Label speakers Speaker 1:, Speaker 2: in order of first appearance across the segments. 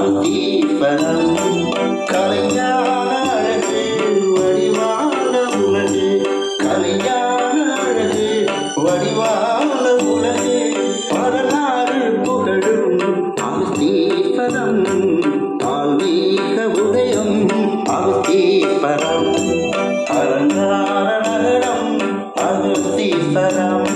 Speaker 1: அகத்தீஸ்வரம் கலைஞான அழகு வடிவான உலகு கலைஞான அழகு வடிவான உலகு வரலாறு புகழும் அகத்தீஸ்வரம் ஆன்மீக உதயம் அகத்தீஸ்வரம் அலங்கார நகரம் அகத்தீஸ்வரம்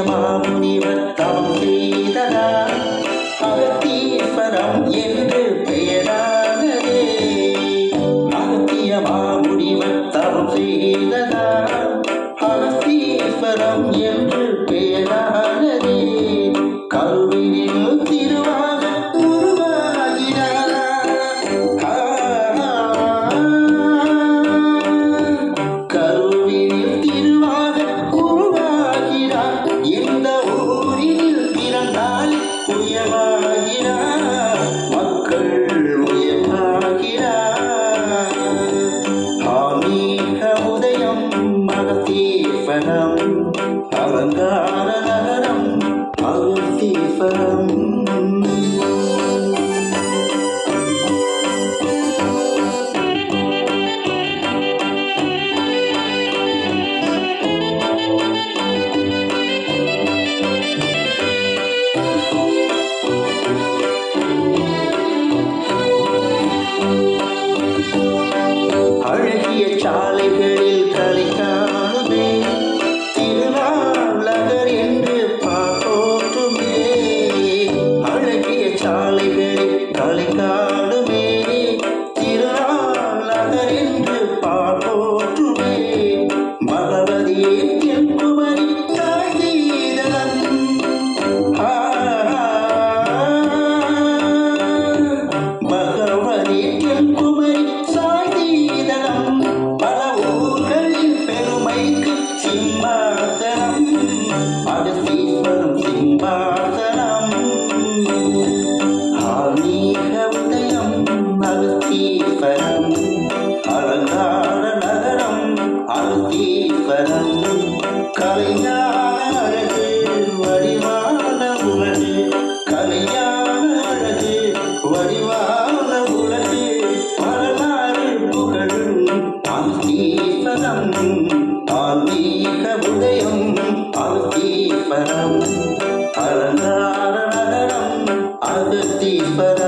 Speaker 1: மாமுனிவர் தவம் செய்ததால் அகத்தீஸ்வரம் என்று பெயரானதே. அகத்திய மாமுனிவர் தவம் செய்ததால் அகத்தீஸ்வரம் என்று பெயரானதே. கருவினில் திருவாக உருவாகினார் கருவினில் திருவாக உருவாகிறார். இந்த ஊரில் பிறந்தால் உயர்வாகிறார், மக்கள் உயர்வாகிறார். ஆன்மீக உதயம் அகத்தீஸ்வரம் அலங்கார நகரம் அகத்தீஸ்வரம். அழகிய சாலைகளில் கலை காணுமே, திருநாளகர் என்று பாட்டோற்றுமே. அழகிய சாலைகளில் கலை காணுமே, திருநாளகர் என்று பாட்டோற்றுமே. மகவதியே தென்குமரி தாய்தீதனம் மகவதியே தென்குமரி சாய்தீதனம். பல ஊர்களின் பெருமைக்கு சிம்மாசனம் அகத்தீஸ்வரம் சிம்மாசனம். ஆன்மீக உதயம் அகத்தீஸ்வரம் அலங்கார நகரம் அகத்தீஸ்வரம். கலைஞான அழகு வடிவான உலகு கலைஞான அழகு வடிவான உலகு வரலாறு புகழும் அகத்தீஸ்வரம் ஆன்மீக உதயம் அகத்தீஸ்வரம் அலங்கார நகரம் அகத்தீஸ்வரம்.